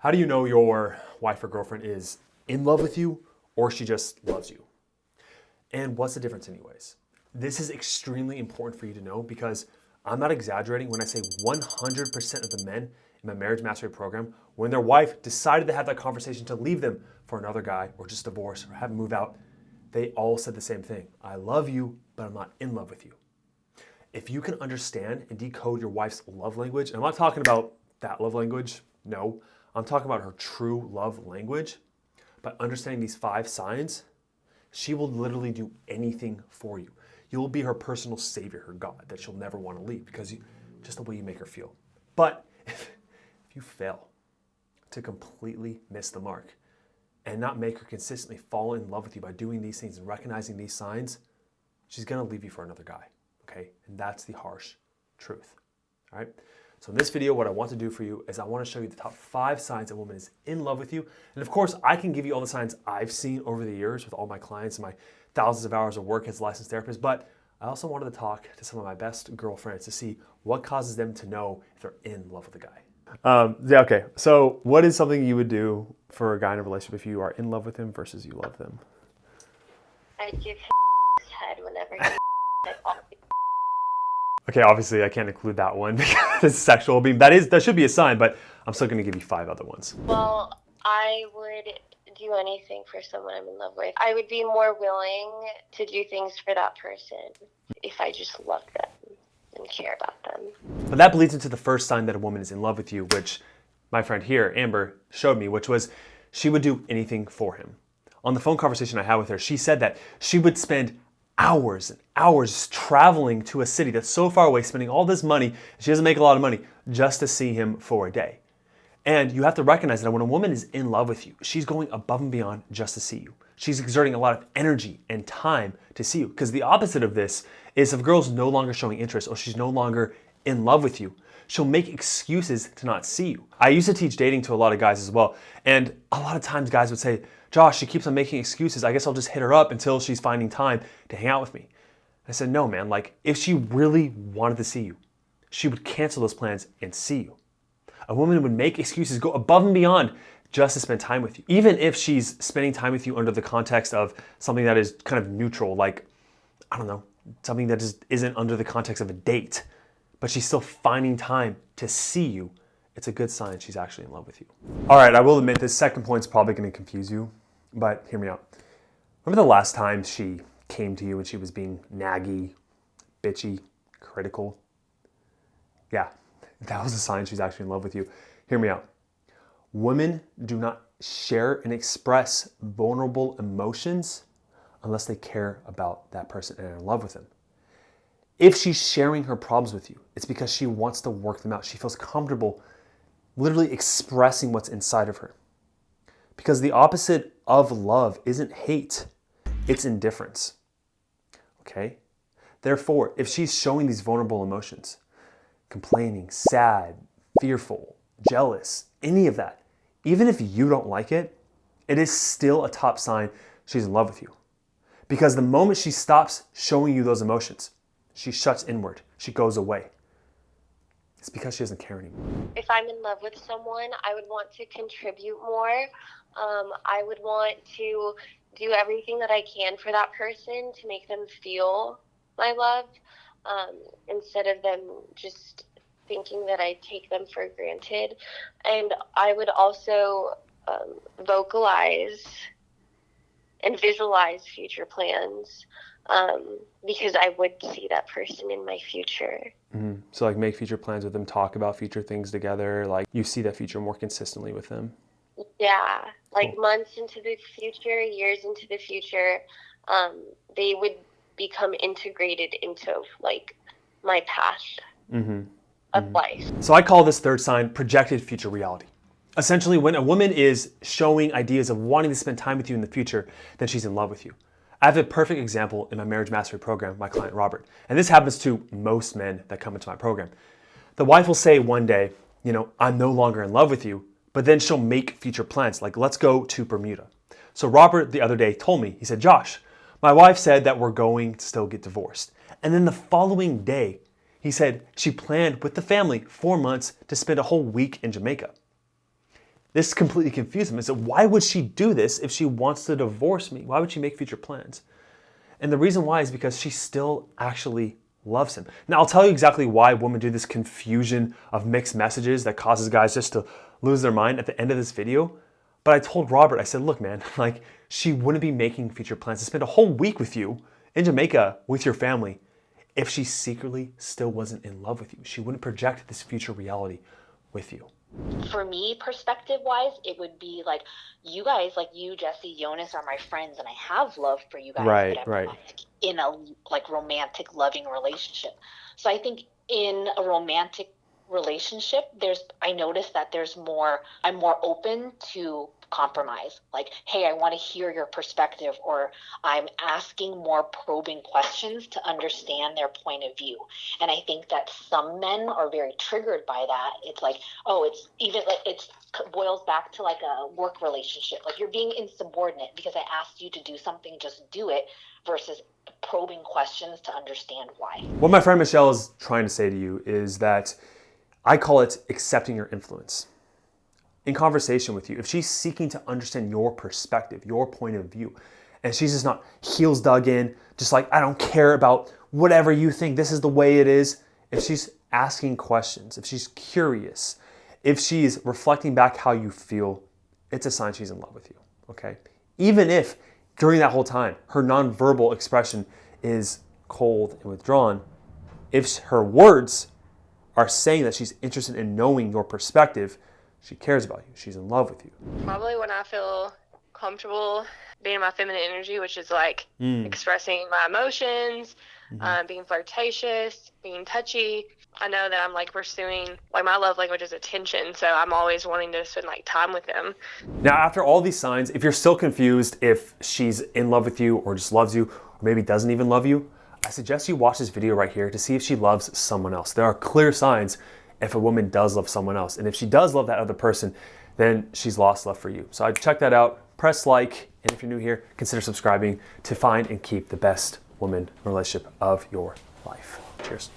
How do you know your wife or girlfriend is in love with you or she just loves you? And what's the difference anyways? This is extremely important for you to know because I'm not exaggerating when I say 100% of the men in my marriage mastery program, when their wife decided to have that conversation to leave them for another guy or just divorce or have them move out, they all said the same thing. I love you, but I'm not in love with you. If you can understand and decode your wife's love language, and I'm not talking about that love language, no, I'm talking about her true love language. By understanding these 5 signs, she will literally do anything for you. You'll be her personal savior, her God, that she'll never want to leave because just the way you make her feel. But if you fail to completely miss the mark and not make her consistently fall in love with you by doing these things and recognizing these signs, she's going to leave you for another guy, okay? And that's the harsh truth, all right? So in this video, what I want to do for you is I want to show you the top 5 signs a woman is in love with you. And of course, I can give you all the signs I've seen over the years with all my clients and my thousands of hours of work as a licensed therapist, but I also wanted to talk to some of my best girlfriends to see what causes them to know if they're in love with a guy. Yeah, okay. So what is something you would do for a guy in a relationship if you are in love with him versus you love them? I give him his head whenever he Okay, obviously I can't include that one because it's sexual. I mean, that should be a sign, but I'm still going to give you 5 other ones. Well, I would do anything for someone I'm in love with. I would be more willing to do things for that person if I just love them and care about them. But that bleeds into the first sign that a woman is in love with you, which my friend here, Amber, showed me, which was she would do anything for him. On the phone conversation I had with her, she said that she would spend hours and hours traveling to a city that's so far away, spending all this money, she doesn't make a lot of money, just to see him for a day. And you have to recognize that when a woman is in love with you, she's going above and beyond just to see you. She's exerting a lot of energy and time to see you. Because the opposite of this is if a girl's no longer showing interest or she's no longer in love with you, she'll make excuses to not see you. I used to teach dating to a lot of guys as well. And a lot of times guys would say, Josh, she keeps on making excuses. I guess I'll just hit her up until she's finding time to hang out with me. I said, no, man, like if she really wanted to see you, she would cancel those plans and see you. A woman would make excuses, go above and beyond just to spend time with you. Even if she's spending time with you under the context of something that is kind of neutral, like, I don't know, something that just isn't under the context of a date, but she's still finding time to see you, it's a good sign she's actually in love with you. All right, I will admit this second point's probably gonna confuse you, but hear me out. Remember the last time she came to you and she was being naggy, bitchy, critical? Yeah. That was a sign she's actually in love with you. Hear me out. Women do not share and express vulnerable emotions unless they care about that person and are in love with them. If she's sharing her problems with you, it's because she wants to work them out. She feels comfortable literally expressing what's inside of her. Because the opposite of love isn't hate, it's indifference. Okay? Therefore, if she's showing these vulnerable emotions, complaining, sad, fearful, jealous, any of that, even if you don't like it, it is still a top sign she's in love with you. Because the moment she stops showing you those emotions, she shuts inward, she goes away. It's because she doesn't care anymore. If I'm in love with someone, I would want to contribute more. I would want to do everything that I can for that person to make them feel my love. Instead of them just thinking that I take them for granted. And I would also vocalize and visualize future plans because I would see that person in my future. Mm-hmm. So like make future plans with them, talk about future things together, like you see that future more consistently with them. Yeah, like Cool. months into the future, years into the future, they would become integrated into like my path of life. So I call this third sign projected future reality. Essentially, when a woman is showing ideas of wanting to spend time with you in the future, then she's in love with you. I have a perfect example in my marriage mastery program, my client Robert. And this happens to most men that come into my program. The wife will say one day, you know, I'm no longer in love with you, but then she'll make future plans, like let's go to Bermuda. So Robert the other day told me, he said, Josh, my wife said that we're going to still get divorced. And then the following day, he said she planned with the family 4 months to spend a whole week in Jamaica. This completely confused him. I said, why would she do this if she wants to divorce me? Why would she make future plans? And the reason why is because she still actually loves him. Now, I'll tell you exactly why women do this confusion of mixed messages that causes guys just to lose their mind at the end of this video. But I told Robert, I said, look, man, like, she wouldn't be making future plans to spend a whole week with you in Jamaica with your family if she secretly still wasn't in love with you. She wouldn't project this future reality with you. For me, perspective-wise, it would be like, you guys, like you, Jesse, Jonas, are my friends, and I have love for you guys. Right, but I'm right. not, like, in a like romantic, loving relationship. So I think in a romantic relationship, I notice that I'm more open to compromise. Like, hey, I want to hear your perspective, or I'm asking more probing questions to understand their point of view. And I think that some men are very triggered by that. It's like, it boils back to like a work relationship. Like, you're being insubordinate because I asked you to do something, just do it, versus probing questions to understand why. What my friend Michelle is trying to say to you is that I call it accepting your influence. In conversation with you, if she's seeking to understand your perspective, your point of view, and she's just not heels dug in, just like, I don't care about whatever you think, this is the way it is. If she's asking questions, if she's curious, if she's reflecting back how you feel, it's a sign she's in love with you, okay? Even if during that whole time, her nonverbal expression is cold and withdrawn, if her words are saying that she's interested in knowing your perspective, she cares about you. She's in love with you. Probably when I feel comfortable being in my feminine energy, which is like expressing my emotions, being flirtatious, being touchy. I know that I'm like pursuing, like, my love language is attention, so I'm always wanting to spend like time with them. Now, after all these signs, if you're still confused if she's in love with you or just loves you, or maybe doesn't even love you, I suggest you watch this video right here to see if she loves someone else. There are clear signs if a woman does love someone else. And if she does love that other person, then she's lost love for you. So I'd check that out, press like, and if you're new here, consider subscribing to find and keep the best woman relationship of your life. Cheers.